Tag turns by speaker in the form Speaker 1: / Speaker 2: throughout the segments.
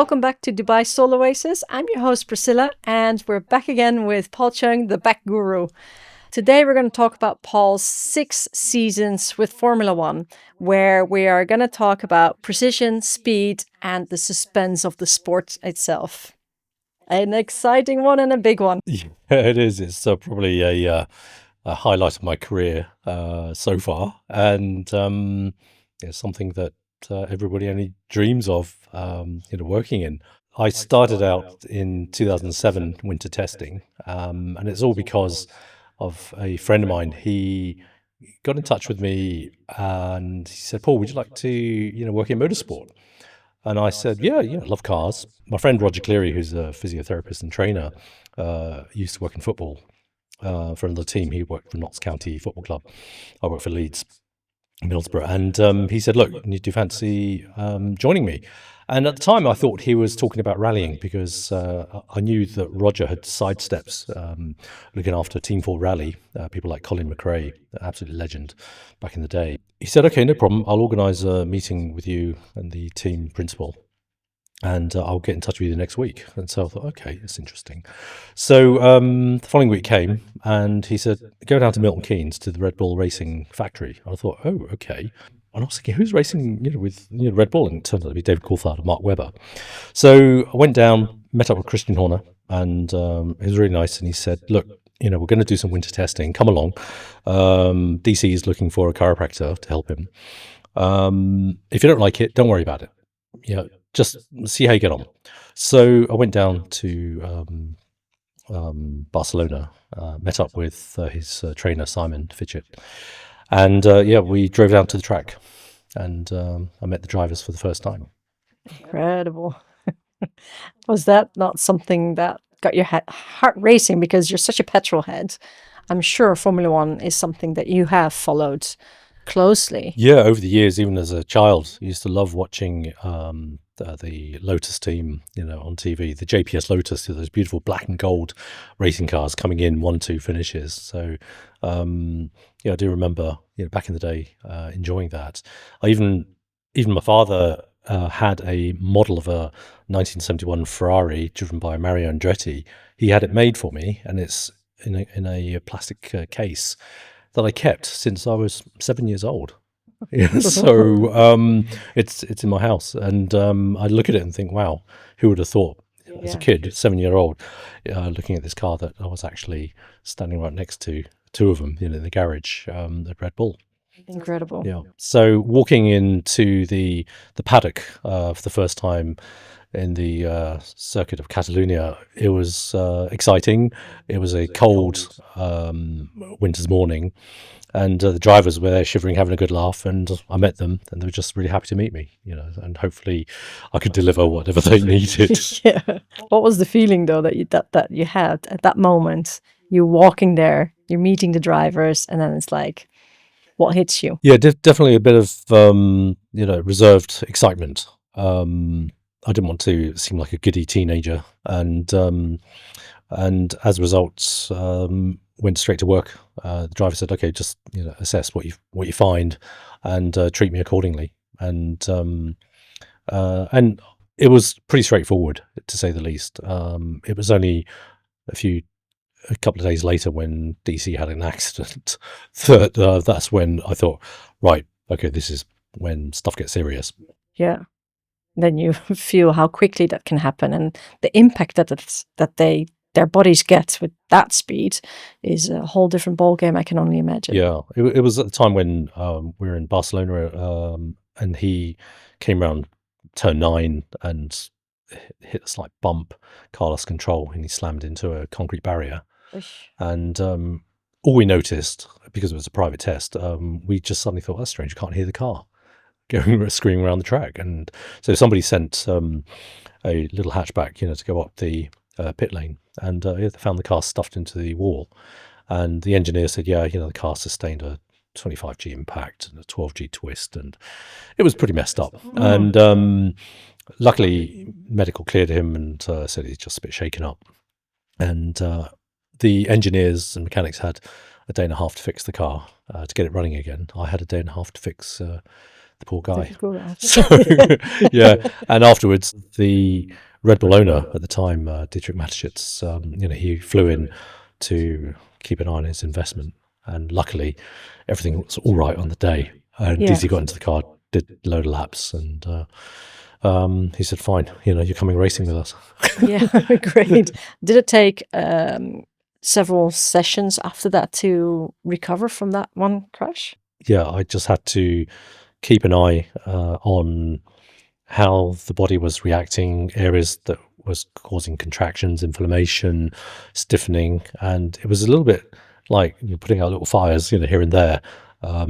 Speaker 1: Welcome back to Dubai Soul Oasis. I'm your host Priscilla, and we're back again with Paul Cheung, the back guru. Today we're going to talk about Paul's 6 seasons with Formula One, where we are going to talk about precision, speed, and the suspense of the sport itself. An exciting one and a big one.
Speaker 2: Yeah, it is. It's probably a highlight of my career so far, and it's something that everybody only dreams of, working in. I started out in 2007 winter testing, and it's all because of a friend of mine. He got in touch with me and he said, "Paul, would you like to, work in motorsport?" And I said, yeah, I love cars. My friend Roger Cleary, who's a physiotherapist and trainer, used to work in football for another team. He worked for Notts County Football Club. I worked for Leeds, Middlesbrough. And he said, look, do you fancy joining me? And at the time, I thought he was talking about rallying because I knew that Roger had sidesteps looking after Team 4 Rally, people like Colin McRae, absolute legend back in the day. He said, okay, no problem. I'll organise a meeting with you and the team principal, and I'll get in touch with you next week. And so I thought, okay, that's interesting. So the following week came, and he said, go down to Milton Keynes to the Red Bull Racing factory. And I thought, oh, okay. And I was thinking, who's racing, with Red Bull? And it turned out to be David Coulthard and Mark Webber. So I went down, met up with Christian Horner, and he was really nice. And he said, look, we're going to do some winter testing. Come along. DC is looking for a chiropractor to help him. If you don't like it, don't worry about it. Just see how you get on. So I went down to Barcelona, met up with his trainer, Simon Fitchett. And we drove down to the track, and I met the drivers for the first time.
Speaker 1: Incredible. Was that not something that got your heart racing because you're such a petrol head? I'm sure Formula One is something that you have followed closely.
Speaker 2: Yeah, over the years, even as a child, I used to love watching the Lotus team, on TV, the JPS Lotus, those beautiful black and gold racing cars coming in 1-2 finishes. So, I do remember, back in the day, enjoying that. Even my father had a model of a 1971 Ferrari driven by Mario Andretti. He had it made for me, and it's in a plastic case that I kept since I was 7 years old. So it's in my house, and I look at it and think, wow, who would have thought as a kid, 7-year-old, looking at this car that I was actually standing right next to two of them in the garage at Red Bull.
Speaker 1: Incredible.
Speaker 2: Yeah. So walking into the paddock for the first time in the circuit of Catalonia, it was exciting. It was a cold winter's morning, and the drivers were there shivering, having a good laugh, and I met them, and they were just really happy to meet me, and hopefully I could deliver whatever they needed.
Speaker 1: Yeah. What was the feeling though that you had at that moment? You're walking there, you're meeting the drivers, and then it's like, what hits you?
Speaker 2: Yeah, definitely a bit of reserved excitement. I didn't want to seem like a giddy teenager, and as a result, went straight to work. The driver said, "Okay, just assess what you find, and treat me accordingly." And it was pretty straightforward, to say the least. It was only a couple of days later, when DC had an accident, that's when I thought, right, okay, this is when stuff gets serious.
Speaker 1: Yeah. Then you feel how quickly that can happen, and the impact that their bodies get with that speed is a whole different ballgame, I can only imagine.
Speaker 2: Yeah, it was at the time when we were in Barcelona, and he came around turn 9 and hit a slight bump, car lost control, and he slammed into a concrete barrier.
Speaker 1: Ish.
Speaker 2: And all we noticed, because it was a private test, we just suddenly thought, that's strange, you can't hear the car going screaming around the track. And so somebody sent a little hatchback, to go up the pit lane, and they found the car stuffed into the wall. And the engineer said, the car sustained a 25G impact and a 12G twist, and it was pretty messed up. And luckily, medical cleared him and said he's just a bit shaken up. And the engineers and mechanics had a day and a half to fix the car, to get it running again. I had a day and a half to fix the poor guy.
Speaker 1: Go on.
Speaker 2: So yeah, and afterwards, the Red Bull owner at the time, Dietrich Mateschitz, he flew in to keep an eye on his investment, and luckily, everything was all right on the day. And
Speaker 1: Yeah.
Speaker 2: Dizzy got into the car, did a load of laps, and he said, "Fine, you're coming racing with us."
Speaker 1: Yeah, great. Did it take several sessions after that to recover from that one crash?
Speaker 2: Yeah, I just had to keep an eye on how the body was reacting, areas that was causing contractions, inflammation, stiffening, and it was a little bit like putting out little fires, here and there,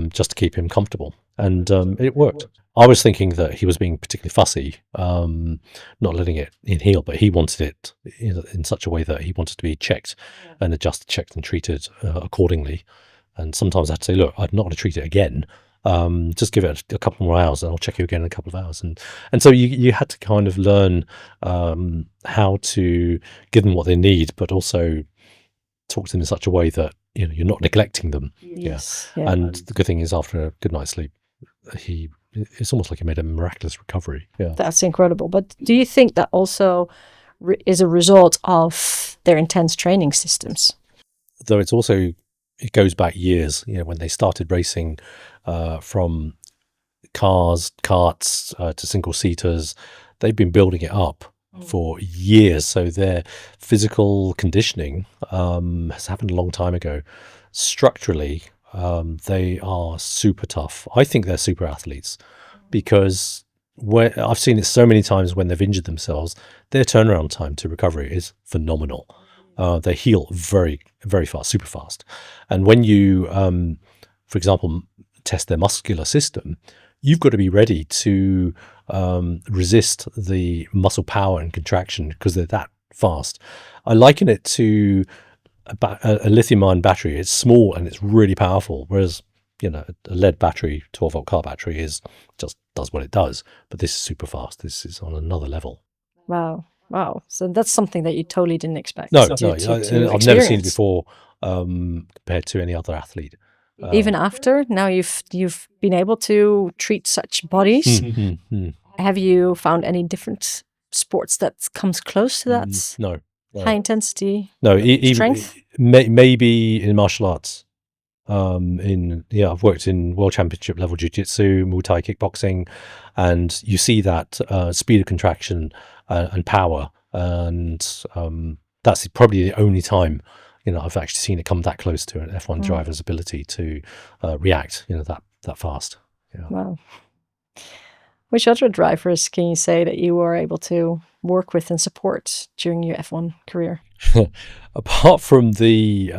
Speaker 2: just to keep him comfortable, and it worked. I was thinking that he was being particularly fussy, not letting it inhale, but he wanted it in such a way that he wanted to be checked and adjusted, checked and treated accordingly. And sometimes I had to say, look, I'm not going to treat it again. Just give it a couple more hours and I'll check you again in a couple of hours. And so you had to kind of learn how to give them what they need, but also talk to them in such a way that you're not neglecting them.
Speaker 1: Yes.
Speaker 2: Yeah. And the good thing is, after a good night's sleep, it's almost like he made a miraculous recovery. Yeah.
Speaker 1: That's incredible. But do you think that also is a result of their intense training systems?
Speaker 2: Though it goes back years, when they started racing from cars, carts to single seaters. They've been building it up for years. So their physical conditioning has happened a long time ago. Structurally, they are super tough. I think they're super athletes because I've seen it so many times when they've injured themselves, their turnaround time to recovery is phenomenal. They heal very, very fast, super fast. And when you, for example, test their muscular system, you've got to be ready to resist the muscle power and contraction because they're that fast. I liken it to a lithium-ion battery. It's small and it's really powerful, whereas a lead battery, 12-volt car battery, just does what it does. But this is super fast. This is on another level.
Speaker 1: Wow. So that's something that you totally didn't expect.
Speaker 2: No, I've never seen it before compared to any other athlete.
Speaker 1: Even after now you've been able to treat such bodies, have you found any different sports that comes close to that?
Speaker 2: No.
Speaker 1: High intensity.
Speaker 2: No,
Speaker 1: strength.
Speaker 2: Maybe in martial arts. I've worked in world championship level jiu-jitsu, Muay Thai kickboxing, and you see that speed of contraction and power, and that's probably the only time I've actually seen it come that close to an F1 driver's ability to react that fast. Yeah.
Speaker 1: Wow. Which other drivers can you say that you were able to work with and support during your F1 career?
Speaker 2: Apart from the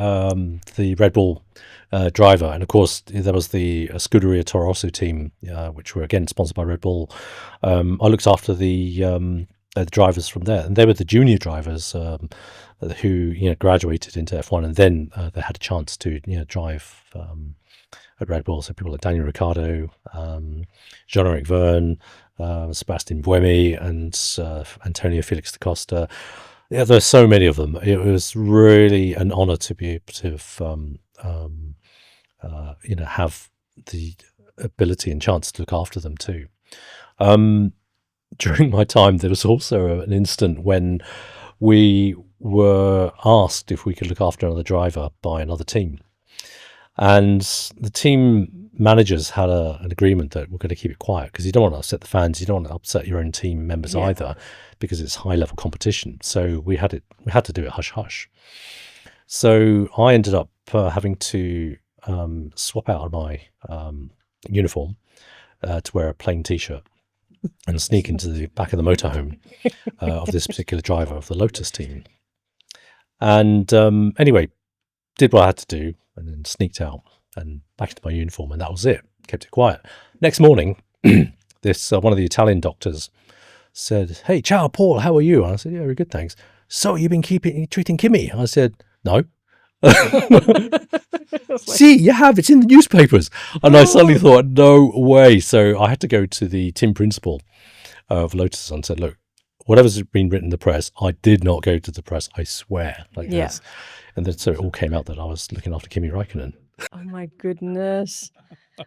Speaker 2: Red Bull driver, and of course there was the Scuderia Toro Rosso team, which were again sponsored by Red Bull. I looked after the drivers from there, and they were the junior drivers who graduated into F1, and then they had a chance to drive at Red Bull. So people like Daniel Ricciardo, Jean-Eric Verne, Sebastian Buemi, and Antonio Felix da Costa. Yeah, there's so many of them. It was really an honor to be able to have the ability and chance to look after them too. During my time, there was also an instant when we were asked if we could look after another driver by another team. And the team managers had an agreement that we're going to keep it quiet because you don't want to upset the fans, you don't want to upset your own team members either, because it's high level competition. So we had to do it hush hush. So I ended up having to swap out of my uniform to wear a plain t-shirt and sneak into the back of the motorhome of this particular driver of the Lotus team. And anyway, did what I had to do and then sneaked out and back into my uniform, and that was it. Kept it quiet. Next morning, this one of the Italian doctors said, "Hey, ciao, Paul, how are you?" And I said, "Yeah, very good, thanks." "So you've been treating Kimmy?" I said, "No." "See, you have. It's in the newspapers." And I suddenly thought, no way. So I had to go to the team principal of Lotus and said, "Look, whatever's been written in the press, I did not go to the press. I swear." Like this. And then so it all came out that I was looking after Kimi Räikkönen.
Speaker 1: Oh my goodness.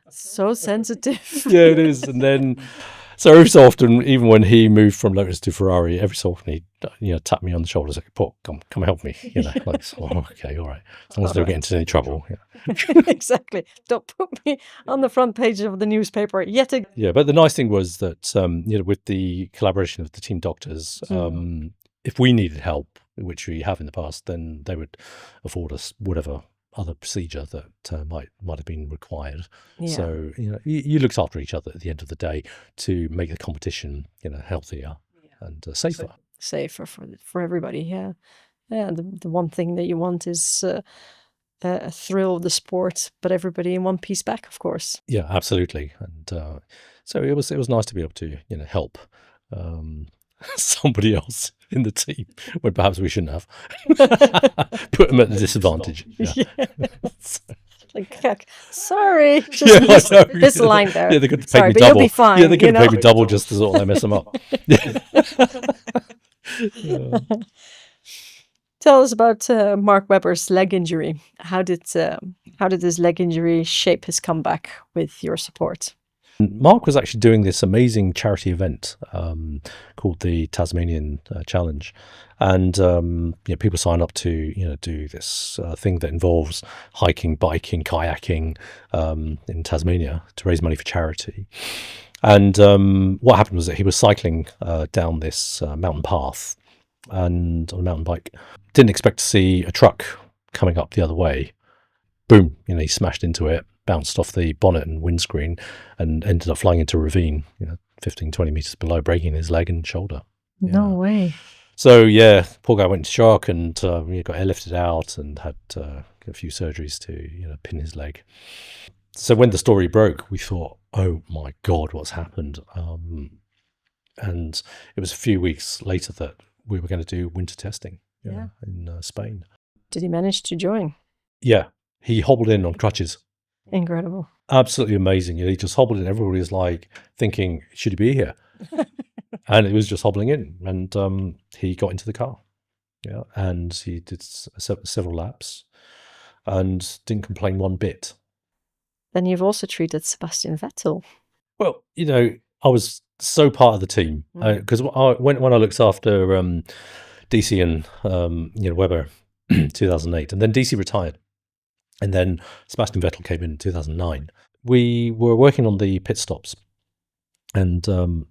Speaker 1: So sensitive.
Speaker 2: Yeah, it is. And then, so every so often, even when he moved from Lotus to Ferrari, every so often he'd tap me on the shoulder, and say, "Paul, come help me." Like, oh, okay, all right. As long as I don't get into any trouble. Yeah.
Speaker 1: Exactly. Don't put me on the front page of the newspaper yet again.
Speaker 2: Yeah, but the nice thing was that with the collaboration of the team doctors, if we needed help, which we have in the past, then they would afford us whatever other procedure that might have been required.
Speaker 1: Yeah.
Speaker 2: So you looked after each other at the end of the day to make the competition healthier and safer.
Speaker 1: Safer for everybody. Yeah. Yeah. The one thing that you want is a thrill of the sport, but everybody in one piece back, of course.
Speaker 2: Yeah, absolutely. And so it was nice to be able to help somebody else in the team when perhaps we shouldn't have. Put them at a disadvantage. Yeah.
Speaker 1: Like, sorry,
Speaker 2: just
Speaker 1: this line there.
Speaker 2: Yeah, they could pay
Speaker 1: Sorry,
Speaker 2: me
Speaker 1: but
Speaker 2: double.
Speaker 1: you'll be fine.
Speaker 2: Yeah, they could have paid me double just to sort of mess them up. Yeah.
Speaker 1: Tell us about Mark Webber's leg injury. How did this leg injury shape his comeback with your support?
Speaker 2: Mark was actually doing this amazing charity event called the Tasmanian Challenge, and people sign up to do this thing that involves hiking, biking, kayaking in Tasmania to raise money for charity. And what happened was that he was cycling down this mountain path, and on a mountain bike, didn't expect to see a truck coming up the other way. Boom! He smashed into it, bounced off the bonnet and windscreen, and ended up flying into a ravine, 15, 20 meters below, breaking his leg and shoulder.
Speaker 1: No way.
Speaker 2: So yeah, poor guy went into shock and got airlifted out and had a few surgeries to pin his leg. So when the story broke, we thought, oh my God, what's happened? And it was a few weeks later that we were going to do winter testing in Spain.
Speaker 1: Did he manage to join?
Speaker 2: Yeah, he hobbled in on crutches.
Speaker 1: Incredible.
Speaker 2: Absolutely amazing. He just hobbled in. Everybody was like thinking, should he be here? And it was just hobbling in. And he got into the car. Yeah, and he did several laps and didn't complain one bit.
Speaker 1: Then you've also treated Sebastian Vettel.
Speaker 2: Well, I was so part of the team because when I looked after DC and Webber 2008, and then DC retired, and then Sebastian Vettel came in 2009. We were working on the pit stops, and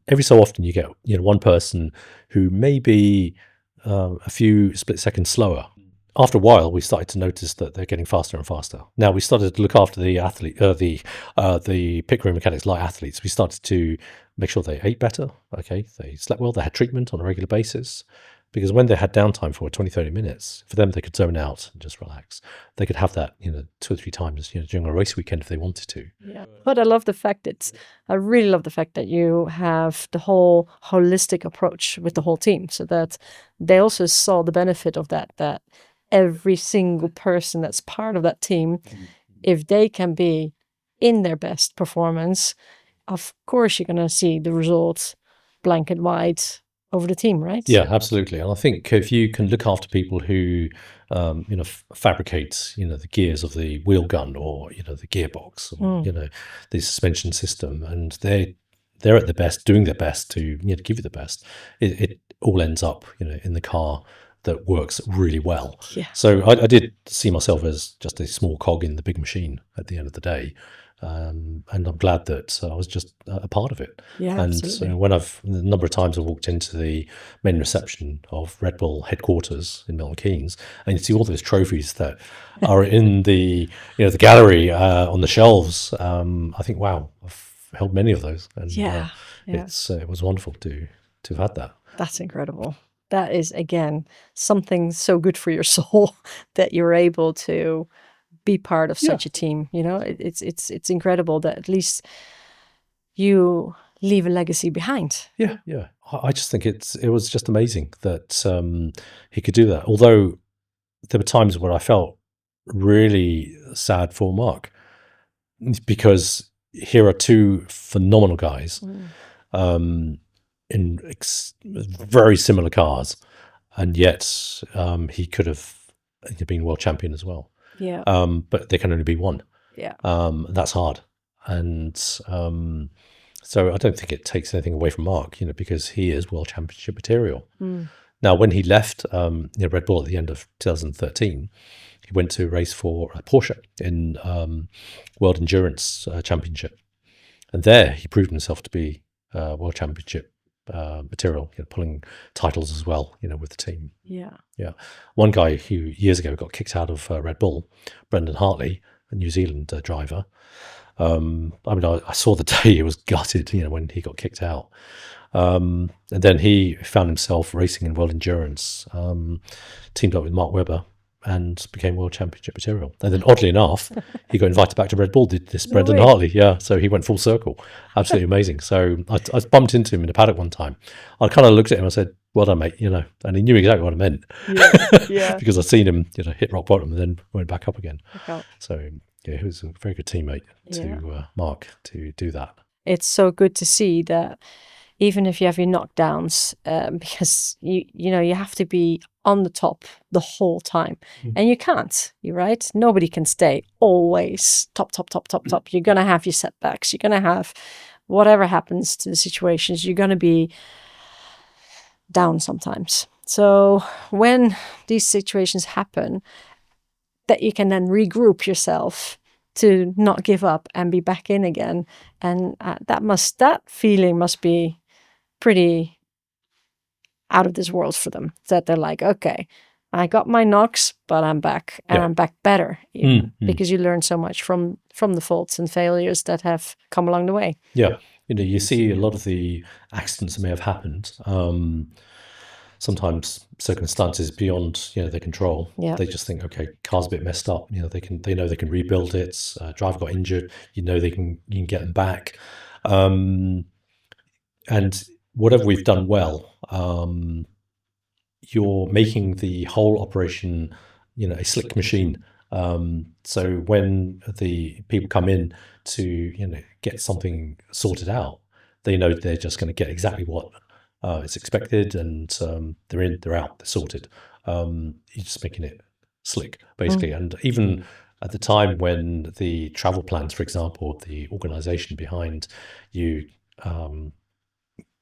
Speaker 2: every so often you get one person who may be a few split seconds slower. After a while, we started to notice that they're getting faster and faster. Now we started to look after the athlete, the pit crew mechanics like athletes. We started to make sure they ate better. Okay, they slept well. They had treatment on a regular basis, because when they had downtime for 20, 30 minutes, for them they could zone out and just relax. They could have that 2 or 3 times during a race weekend if they wanted to.
Speaker 1: Yeah, but I really love the fact that you have the whole holistic approach with the whole team, so that they also saw the benefit of that every single person that's part of that team, if they can be in their best performance, of course you're going to see the results black and white over the team, right?
Speaker 2: Yeah, absolutely. And I think if you can look after people who, fabricate, the gears of the wheel gun or, the gearbox or, the suspension system, and they're at their best, doing their best to give you the best, it all ends up, in the car that works really well.
Speaker 1: Yeah.
Speaker 2: So I did see myself as just a small cog in the big machine at the end of the day. And I'm glad that I was just a part of it.
Speaker 1: Yeah,
Speaker 2: and
Speaker 1: absolutely.
Speaker 2: when the number of times I've walked into the main reception of Red Bull headquarters in Milton Keynes, and you see all those trophies that are in the the gallery on the shelves, I think, wow, I've held many of those, and it was wonderful to have had that.
Speaker 1: That's incredible. That is, again, something so good for your soul that you're able to be part of such a team. It's incredible that at least you leave a legacy behind.
Speaker 2: Yeah. I just think it was just amazing that he could do that. Although there were times where I felt really sad for Mark, because here are 2 phenomenal guys in very similar cars, and yet he could have been world champion as well.
Speaker 1: Yeah.
Speaker 2: But there can only be one.
Speaker 1: Yeah.
Speaker 2: That's hard. And so I don't think it takes anything away from Mark, because he is world championship material. Now, when he left Red Bull at the end of 2013, he went to race for Porsche in World Endurance Championship. And there he proved himself to be world championship material, pulling titles as well, with the team.
Speaker 1: Yeah.
Speaker 2: Yeah. One guy who years ago got kicked out of Red Bull, Brendan Hartley, a New Zealand driver. I saw the day he was gutted, when he got kicked out. And then he found himself racing in World Endurance, teamed up with Mark Webber, and became world championship material. And then, oddly enough, he got invited back to Red Bull, did this Brendan Hartley. Yeah, so he went full circle. Absolutely amazing. So I bumped into him in the paddock one time. I kind of looked at him and said, well done, mate, and he knew exactly what I meant.
Speaker 1: Yeah.
Speaker 2: Because I'd seen him hit rock bottom and then went back up again.
Speaker 1: Okay.
Speaker 2: So, yeah, he was a very good teammate to Mark to do that.
Speaker 1: It's so good to see that even if you have your knockdowns, because you have to be on the top the whole time, and you can't. You're right. Nobody can stay always top. You're gonna have your setbacks. You're gonna have whatever happens to the situations. You're gonna be down sometimes. So when these situations happen, that you can then regroup yourself to not give up and be back in again, and that feeling must be pretty out of this world for them, that they're like, okay, I got my knocks, but I'm back, and I'm back better, even, because you learn so much from the faults and failures that have come along the way.
Speaker 2: Yeah, you see a lot of the accidents that may have happened. Sometimes circumstances beyond their control.
Speaker 1: Yeah.
Speaker 2: They just think, okay, car's a bit messed up. They know they can rebuild it. Driver got injured. You can get them back. And whatever we've done well, you're making the whole operation, a slick machine. So when the people come in to get something sorted out, they know they're just going to get exactly what it's expected, and they're in, they're out, they're sorted. You're just making it slick, basically. And even at the time when the travel plans, for example, the organization behind you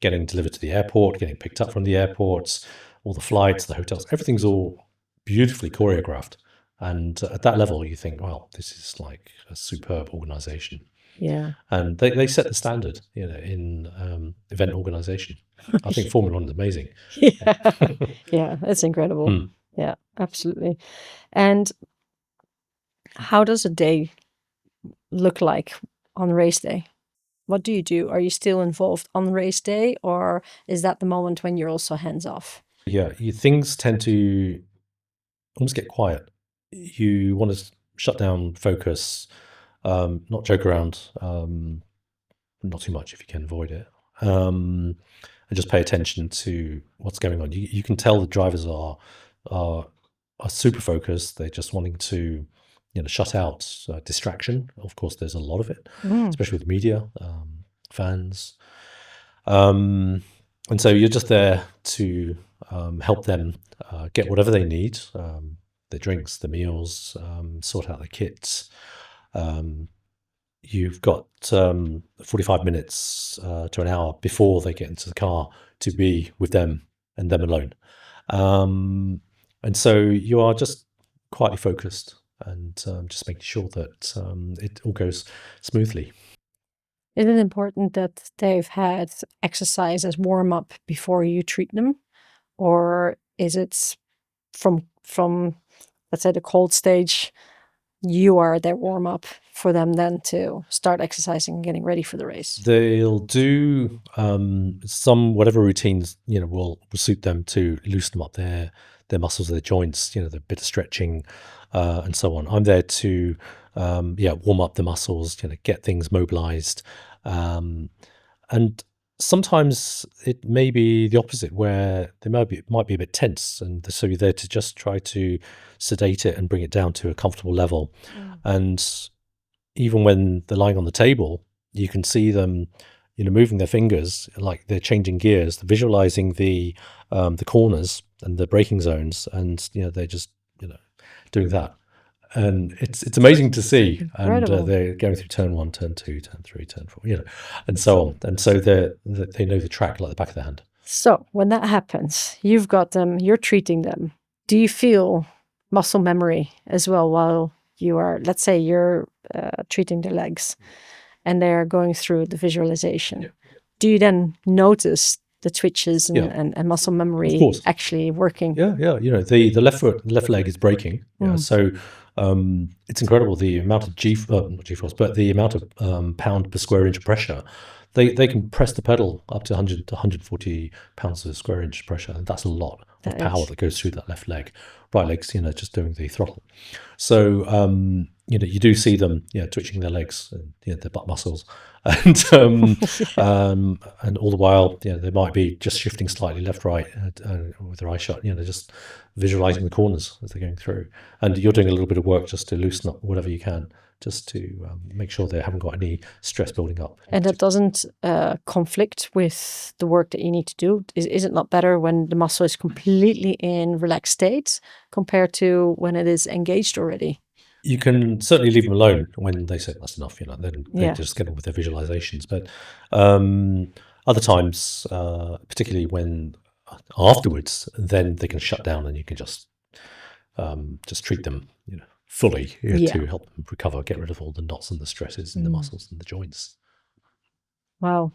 Speaker 2: getting delivered to the airport, getting picked up from the airports, all the flights, the hotels, everything's all beautifully choreographed. And at that level, you think, well, this is like a superb organization.
Speaker 1: Yeah.
Speaker 2: And they set the standard, in event organization. I think Formula One is amazing.
Speaker 1: Yeah, it's incredible. Yeah, absolutely. And how does a day look like on race day? What do you do? Are you still involved on race day, or is that the moment when you're also hands off?
Speaker 2: Yeah, things tend to almost get quiet. You want to shut down, focus, not joke around, not too much if you can avoid it, and just pay attention to what's going on. You can tell the drivers are super focused. They're just wanting to shut out distraction. Of course, there's a lot of it, especially with media, fans, and so you're just there to help them get whatever they need, the drinks, the meals, sort out the kits. You've got 45 minutes to an hour before they get into the car to be with them and them alone. And so you are just quietly focused and just making sure that it all goes smoothly.
Speaker 1: Is it important that they've had exercise as warm-up before you treat them? Or is it from let's say, the cold stage, you are their warm-up for them then to start exercising and getting ready for the race?
Speaker 2: They'll do some whatever routines will suit them to loosen them up their muscles, their joints, the bit of stretching and so on. I'm there to warm up the muscles, get things mobilized, and sometimes it may be the opposite, where they might be a bit tense, and so you're there to just try to sedate it and bring it down to a comfortable level. And even when they're lying on the table, you can see them moving their fingers like they're changing gears, visualizing the corners and the braking zones, and they're just doing that. and it's amazing to see. And
Speaker 1: Incredible.
Speaker 2: they're going through turn 1, turn 2, turn 3, turn 4, and so on. And so they know the track like the back of their hand.
Speaker 1: So when that happens, you've got them, you're treating them. Do you feel muscle memory as well while you are, let's say you're treating their legs and they're going through the visualization?
Speaker 2: Yeah.
Speaker 1: Do you then notice the twitches and muscle memory actually working?
Speaker 2: Yeah. The left leg is breaking. So it's incredible the amount of not G-force, but the amount of pound per square inch pressure. They can press the pedal up to 100 to 140 pounds per square inch pressure, and that's a lot of power that goes through that left leg. Right leg's just doing the throttle. So you do see them twitching their legs and their butt muscles, and and all the while they might be just shifting slightly left right with their eyes shut, just visualizing the corners as they're going through, and you're doing a little bit of work just to loosen up whatever you can, just to make sure they haven't got any stress building up.
Speaker 1: And that doesn't conflict with the work that you need to do? Is it not better when the muscle is completely in relaxed state compared to when it is engaged already?
Speaker 2: You can certainly leave them alone when they say that's enough, then they just get on with their visualizations. But other times, particularly when afterwards, then they can shut down and you can just treat them, fully to help them recover, get rid of all the knots and the stresses in the muscles and the joints.
Speaker 1: Wow.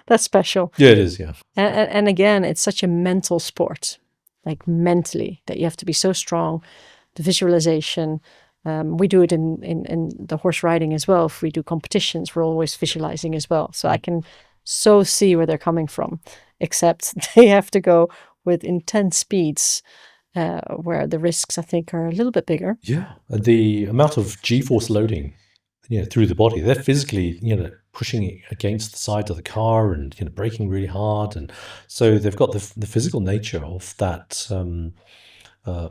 Speaker 1: That's special.
Speaker 2: Yeah, it is, yeah.
Speaker 1: And again, it's such a mental sport, like mentally, that you have to be so strong. The visualization, we do it in the horse riding as well. If we do competitions, we're always visualizing as well. So I can so see where they're coming from, except they have to go with intense speeds where the risks, I think, are a little bit bigger.
Speaker 2: Yeah, the amount of G-force loading, through the body, they're physically, pushing it against the side of the car and braking really hard, and so they've got the physical nature of that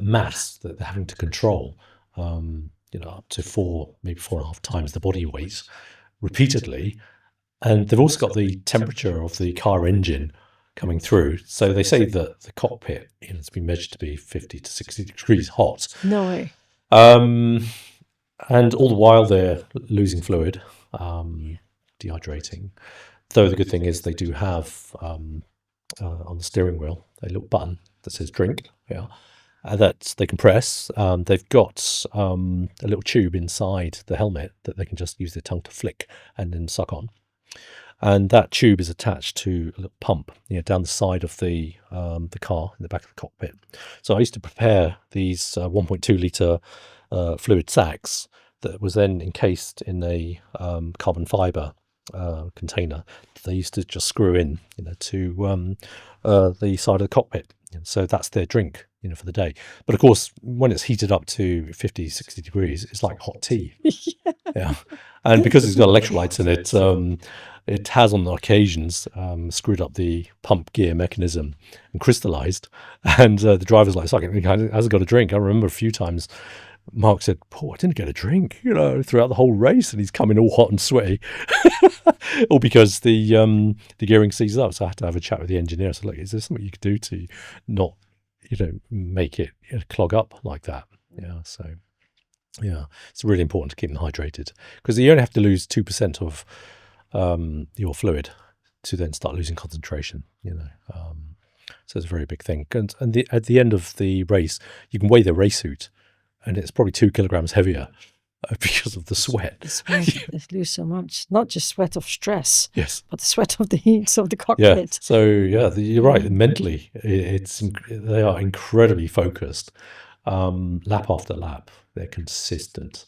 Speaker 2: mass that they're having to control, up to maybe 4.5 times the body weight repeatedly, and they've also got the temperature of the car engine coming through. So they say that the cockpit has been measured to be 50 to 60 degrees hot.
Speaker 1: No way.
Speaker 2: And all the while they're losing fluid, dehydrating. Though the good thing is they do have on the steering wheel a little button that says drink, that they can press. They've got a little tube inside the helmet that they can just use their tongue to flick and then suck on. And that tube is attached to a little pump down the side of the car in the back of the cockpit. So I used to prepare these 1.2 litre fluid sacks that was then encased in a carbon fibre container that they used to just screw in to the side of the cockpit. And so that's their drink for the day. But of course, when it's heated up to 50, 60 degrees, it's like hot tea. Yeah. And because it's got electrolytes in it, it has on occasions screwed up the pump gear mechanism and crystallized. And the driver's like, hasn't got a drink. I remember a few times Mark said, "Paul, I didn't get a drink, throughout the whole race," and he's coming all hot and sweaty, all because the gearing seized up. So I had to have a chat with the engineer. So, look, is there something you could do to not, make it clog up like that? Yeah. So, yeah, it's really important to keep them hydrated because you only have to lose 2% of your fluid to then start losing concentration. So it's a very big thing. And at the end of the race, you can weigh the race suit. And it's probably 2 kilograms heavier because of the sweat.
Speaker 1: The sweat, they lose so much. Not just sweat of stress,
Speaker 2: yes,
Speaker 1: but the sweat of the heat of the cockpit.
Speaker 2: Yeah. So you're right. Mentally, they are incredibly focused. Lap after lap, they're consistent.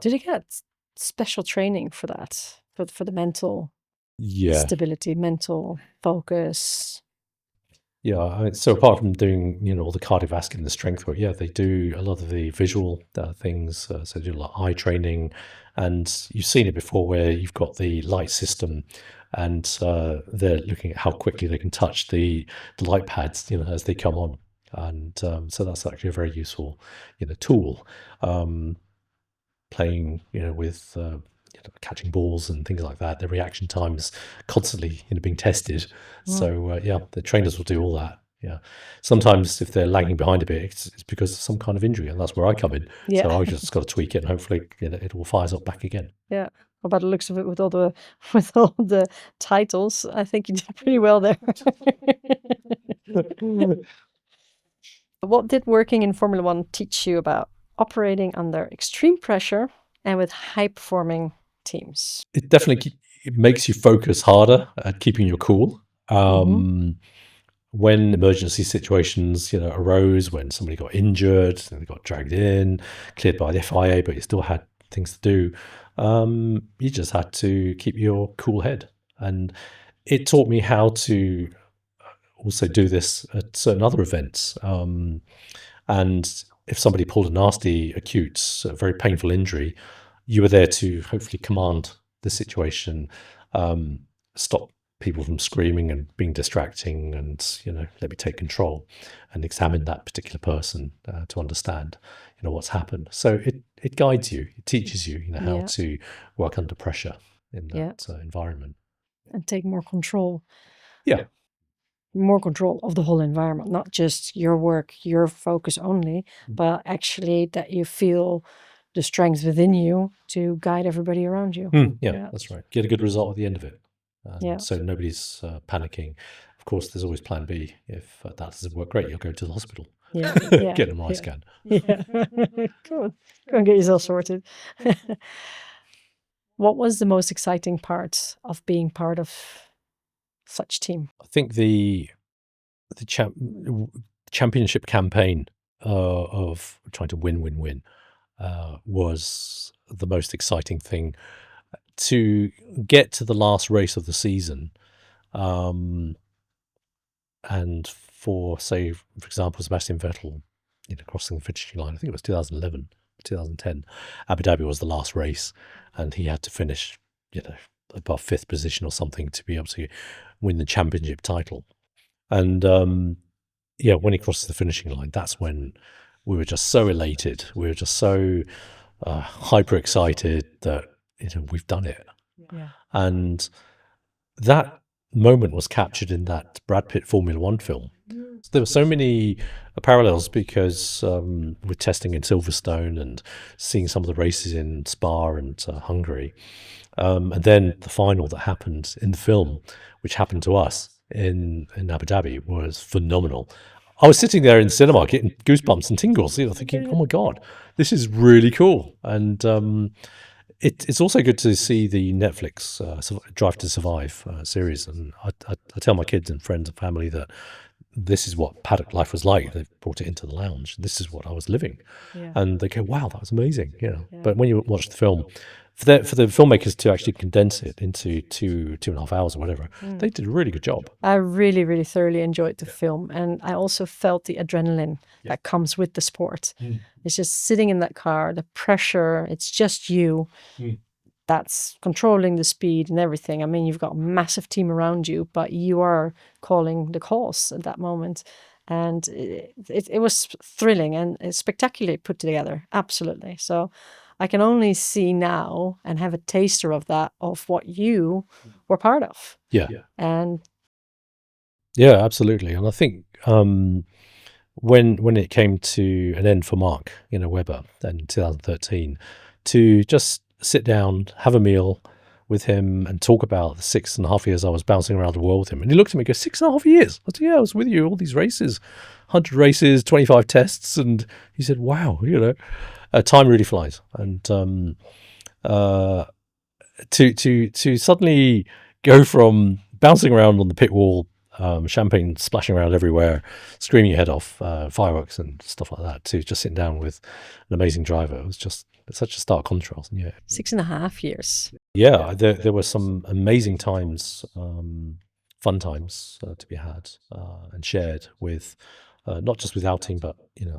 Speaker 1: Do they get special training for that? For the mental stability, mental focus?
Speaker 2: Yeah, so apart from doing, all the cardiovascular and the strength work, they do a lot of the visual things. So they do a lot of eye training, and you've seen it before where you've got the light system, and they're looking at how quickly they can touch the light pads, as they come on, and so that's actually a very useful, tool. Playing, with catching balls and things like that, the reaction times constantly being tested. So the trainers will do all that Yeah. Sometimes if they're lagging behind a bit, it's because of some kind of injury, and that's where I come in.
Speaker 1: Yeah.
Speaker 2: So I just got to tweak it, and hopefully it all fires up back again.
Speaker 1: Yeah. Well, by the looks of it, with all the titles, I think you did pretty well there. What did working in Formula One teach you about operating under extreme pressure and with high-performing teams?
Speaker 2: It definitely it makes you focus harder at keeping your cool. When emergency situations, arose, when somebody got injured, and they got dragged in, cleared by the FIA, but you still had things to do, you just had to keep your cool head. And it taught me how to also do this at certain other events. And if somebody pulled a nasty, acute, very painful injury, you were there to hopefully command the situation, stop people from screaming and being distracting, and let me take control and examine that particular person to understand what's happened. So it guides you, it teaches you how to work under pressure in that environment
Speaker 1: and take more control.
Speaker 2: More
Speaker 1: control of the whole environment, not just your work, your focus only, but actually that you feel the strength within you to guide everybody around you.
Speaker 2: That's right. Get a good result at the end of it. So nobody's panicking. Of course, there's always plan B. If that doesn't work great, you'll go to the hospital. Get an MRI scan.
Speaker 1: Go and get yourself sorted. What was the most exciting part of being part of such team?
Speaker 2: I think the championship campaign of trying to win was the most exciting thing. To get to the last race of the season, and for example, Sebastian Vettel, crossing the finishing line, I think it was 2011, 2010, Abu Dhabi was the last race, and he had to finish, above 5th position or something to be able to win the championship title. And when he crosses the finishing line, that's when we were just so elated. We were just so hyper excited that we've done it. And that moment was captured in that Brad Pitt Formula One film. So there were so many parallels, because we're testing in Silverstone and seeing some of the races in Spa and Hungary. And then the final that happened in the film, which happened to us in Abu Dhabi, was phenomenal. I was sitting there in the cinema getting goosebumps and tingles, thinking, oh my God, this is really cool. And it's also good to see the Netflix Drive to Survive series. And I tell my kids and friends and family that this is what paddock life was like. They've brought it into the lounge. This is what I was living. And they go, wow, that was amazing. But when you watch the film, for the filmmakers to actually condense it into 2.5 hours or whatever, they did a really good job.
Speaker 1: I really, really thoroughly enjoyed the film. And I also felt the adrenaline that comes with the sport. It's just sitting in that car, the pressure, it's just you that's controlling the speed and everything. I mean, you've got a massive team around you, but you are calling the calls at that moment. And it was thrilling and spectacularly put together. Absolutely. So I can only see now and have a taster of that, of what you were part of. And
Speaker 2: absolutely. And I think when it came to an end for Mark, Webber in 2013, to just sit down, have a meal with him and talk about the 6.5 years I was bouncing around the world with him. And he looked at me and goes, 6.5 years? I said, I was with you all these races, 100 races, 25 tests. And he said, wow, time really flies. And to suddenly go from bouncing around on the pit wall, champagne splashing around everywhere, screaming your head off, fireworks and stuff like that, to just sitting down with an amazing driver, it was just such a stark contrast.
Speaker 1: 6.5 years.
Speaker 2: There were some amazing times, fun times to be had and shared with not just with our team, but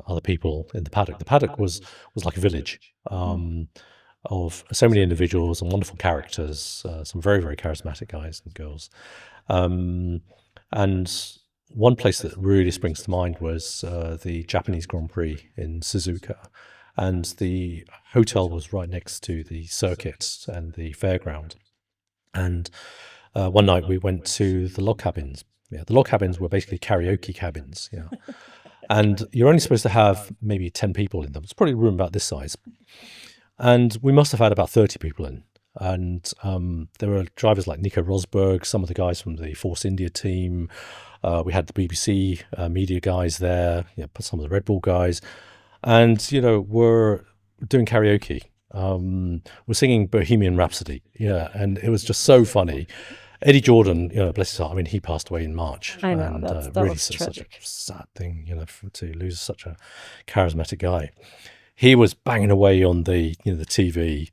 Speaker 2: other people in the paddock. The paddock was like a village of so many individuals and wonderful characters, some very, very charismatic guys and girls. And one place that really springs to mind was the Japanese Grand Prix in Suzuka. And the hotel was right next to the circuit and the fairground. And one night we went to the log cabins, Yeah, the log cabins were basically karaoke cabins. Yeah, and you're only supposed to have maybe 10 people in them. It's probably a room about this size, and we must have had about 30 people in. And there were drivers like Nico Rosberg, some of the guys from the Force India team. We had the BBC media guys there, some of the Red Bull guys, and we're doing karaoke. We're singing Bohemian Rhapsody, and it was just so funny. Eddie Jordan, bless his heart. I mean, he passed away in March.
Speaker 1: I know,
Speaker 2: and
Speaker 1: that
Speaker 2: really
Speaker 1: was
Speaker 2: such
Speaker 1: tragic.
Speaker 2: a sad thing, to lose such a charismatic guy. He was banging away on the the TV,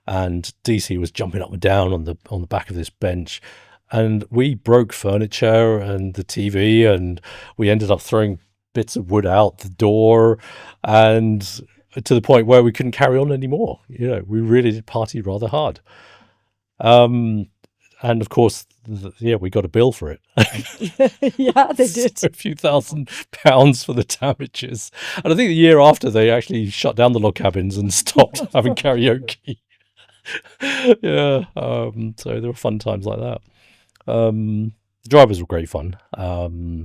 Speaker 2: and DC was jumping up and down on the back of this bench, and we broke furniture and the TV, and we ended up throwing bits of wood out the door, and to the point where we couldn't carry on anymore. We really did party rather hard. And of course, we got a bill for it.
Speaker 1: Yeah, they did.
Speaker 2: So a few £1,000 for the damages. And I think the year after, they actually shut down the log cabins and stopped having karaoke. Yeah. So there were fun times like that. The drivers were great fun.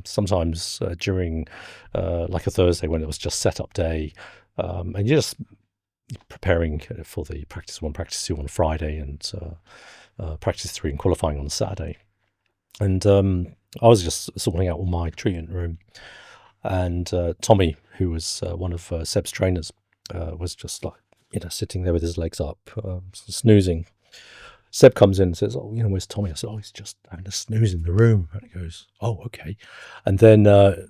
Speaker 2: Sometimes during like a Thursday when it was just setup day, and you're just preparing for the practice 1, practice 2 on a Friday, and practice 3 and qualifying on a Saturday. And I was just sorting out all my treatment room, and Tommy, who was one of Seb's trainers, was just like sitting there with his legs up, snoozing. Seb comes in and says, "Oh, where's Tommy?" I said, "Oh, he's just having a snooze in the room." And he goes, "Oh, okay." And then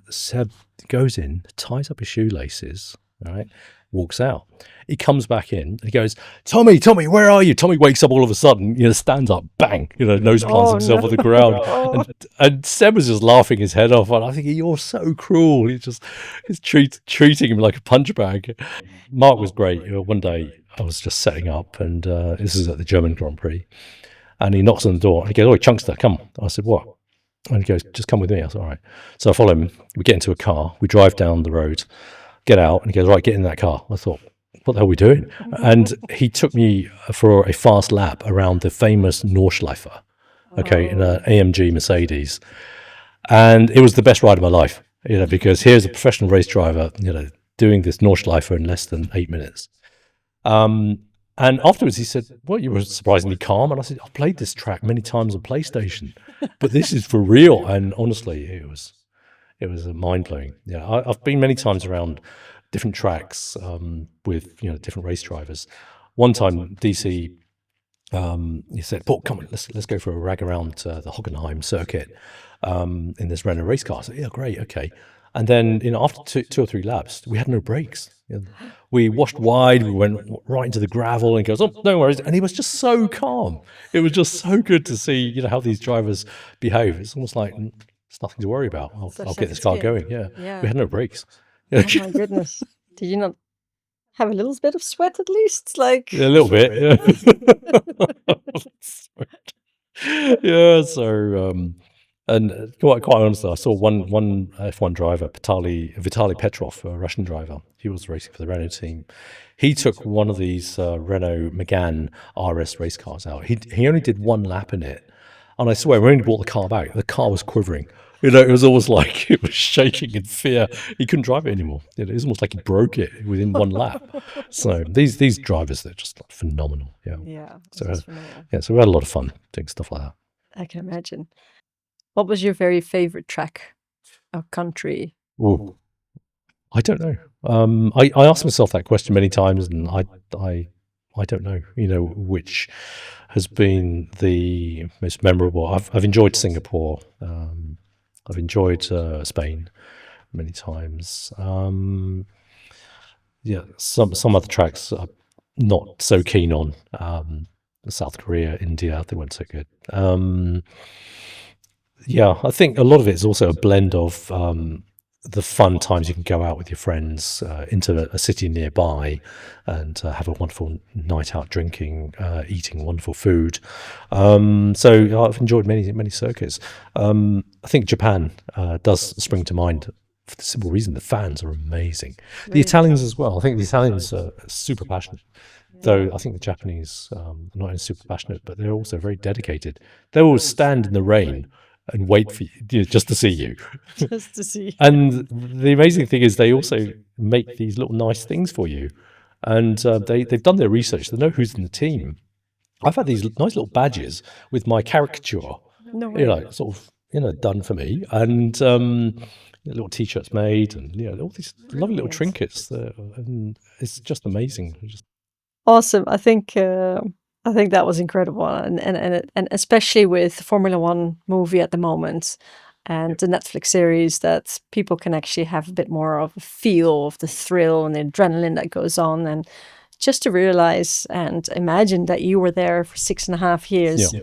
Speaker 2: Seb goes in, ties up his shoelaces, right, walks out. He comes back in and he goes, Tommy, where are you? Tommy wakes up all of a sudden, stands up, bang, nose plants himself on the ground. And Seb was just laughing his head off. And I think, you're so cruel. He's treating him like a punch bag. Mark was great. One day I was just setting up, and this is at the German Grand Prix. And he knocks on the door and he goes, "Oh, Chunkster, come." I said, "What?" And he goes, "Just come with me." I said, "All right." So I follow him. We get into a car. We drive down the road, get out, and he goes, "Right, get in that car." I thought, what the hell are we doing? And he took me for a fast lap around the famous Nordschleife, in an AMG Mercedes. And it was the best ride of my life, because here's a professional race driver, doing this Nordschleife in less than 8 minutes. And afterwards he said, "Well, you were surprisingly calm." And I said, "I've played this track many times on PlayStation, but this is for real." And honestly, it was mind-blowing. I've been many times around different tracks with different race drivers. One time DC, he said, "Paul, come on, let's go for a rag around the Hockenheim circuit in this Renault race car." I said, "Yeah, great, okay." And then after two or three laps, we had no brakes. We washed wide, we went right into the gravel, and he goes, "Oh, no worries." And he was just so calm. It was just so good to see how these drivers behave. It's almost like it's nothing to worry about. I'll get this car going. Yeah. We had no brakes.
Speaker 1: Oh my goodness. Did you not have a little bit of sweat at least? Like
Speaker 2: Yeah, a little bit. Yeah. Yeah. So, and quite honestly, I saw one F1 driver, Vitaly Petrov, a Russian driver. He was racing for the Renault team. He took one of these Renault Megane RS race cars out. He only did one lap in it, and I swear, when he brought the car back, the car was quivering. It was almost like it was shaking in fear. He couldn't drive it anymore. It was almost like he broke it within one lap. So these drivers, they're just like phenomenal. Yeah.
Speaker 1: Yeah.
Speaker 2: So so we had a lot of fun doing stuff like that.
Speaker 1: I can imagine. What was your very favorite track or country?
Speaker 2: Ooh, I don't know. I asked myself that question many times, and I don't know. Which has been the most memorable. I've enjoyed Singapore. I've enjoyed Spain many times. Some other tracks I'm not so keen on. South Korea, India, they weren't so good. I think a lot of it is also a blend of the fun times you can go out with your friends into a city nearby and have a wonderful night out drinking, eating wonderful food. So I've enjoyed many circuits. I think Japan does spring to mind for the simple reason the fans are amazing. The Italians as well. I think the Italians are super passionate. Though I think the Japanese are not only super passionate, but they're also very dedicated. They will stand in the rain and wait for you just to see you.
Speaker 1: Just to see.
Speaker 2: And the amazing thing is they also make these little nice things for you. And they've done their research. They know who's in the team. I've had these nice little badges with my caricature,
Speaker 1: No way.
Speaker 2: sort of, done for me. And little T-shirts made, and all these lovely little trinkets. And it's just amazing.
Speaker 1: Awesome. I think that was incredible, and especially with the Formula One movie at the moment and the Netflix series, that people can actually have a bit more of a feel of the thrill and the adrenaline that goes on, and just to realize and imagine that you were there for 6.5 years.
Speaker 2: Yeah.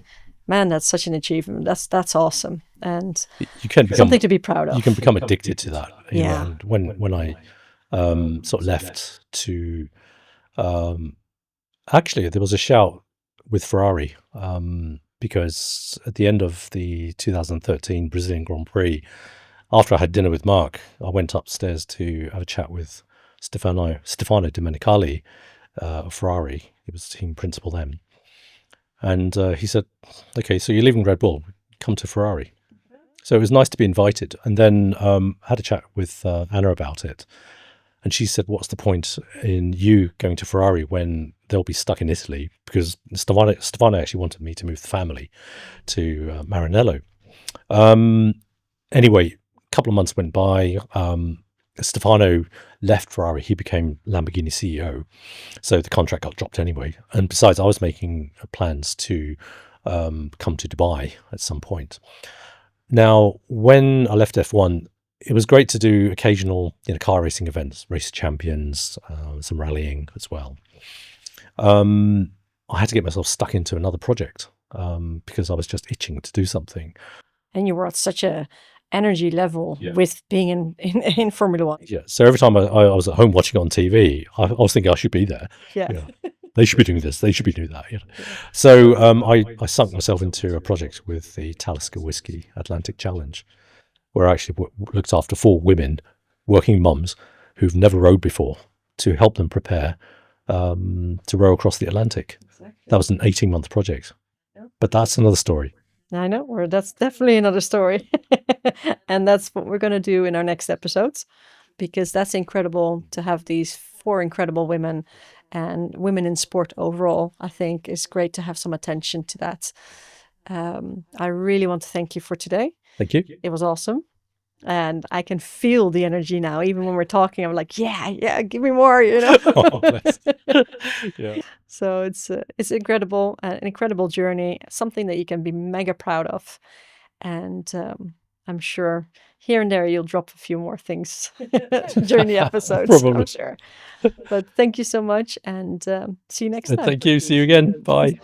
Speaker 1: Man, that's such an achievement. That's awesome, and
Speaker 2: You can become
Speaker 1: something to be proud of.
Speaker 2: You can become addicted to that.
Speaker 1: Yeah.
Speaker 2: And when I sort of left to, actually, there was a shout with Ferrari, because at the end of the 2013 Brazilian Grand Prix, after I had dinner with Mark, I went upstairs to have a chat with Stefano Domenicali of Ferrari. He was the team principal then. And he said, okay, so you're leaving Red Bull, come to Ferrari. So it was nice to be invited. And then had a chat with Anna about it. And she said, what's the point in you going to Ferrari when they'll be stuck in Italy? Because Stefano actually wanted me to move the family to Maranello. Anyway, a couple of months went by. Stefano left Ferrari. He became Lamborghini CEO. So the contract got dropped anyway. And besides, I was making plans to come to Dubai at some point. Now, when I left F1, it was great to do occasional car racing events, race champions, some rallying as well. I had to get myself stuck into another project because I was just itching to do something.
Speaker 1: And you were at such a energy level with being in Formula One.
Speaker 2: Yeah. So every time I was at home watching on TV, I was thinking I should be there.
Speaker 1: Yeah.
Speaker 2: They should be doing this. They should be doing that. So I sunk myself into a project with the Talisker Whiskey Atlantic Challenge, where I actually looked after 4 women, working mums, who've never rowed before, to help them prepare to row across the Atlantic. Exactly. That was an 18-month project. Yeah. But that's another story.
Speaker 1: I know, or that's definitely another story. And that's what we're going to do in our next episodes, because that's incredible to have these 4 incredible women, and women in sport overall. I think it's great to have some attention to that. I really want to thank you for today.
Speaker 2: Thank you.
Speaker 1: It was awesome. And I can feel the energy now. Even when we're talking, I'm like, yeah, give me more,
Speaker 2: Oh, bless. Yeah.
Speaker 1: So it's incredible, an incredible journey, something that you can be mega proud of. And I'm sure here and there you'll drop a few more things during the episodes.
Speaker 2: Probably.
Speaker 1: I'm sure. But thank you so much, and see you next time.
Speaker 2: Thank you. See you again. Bye.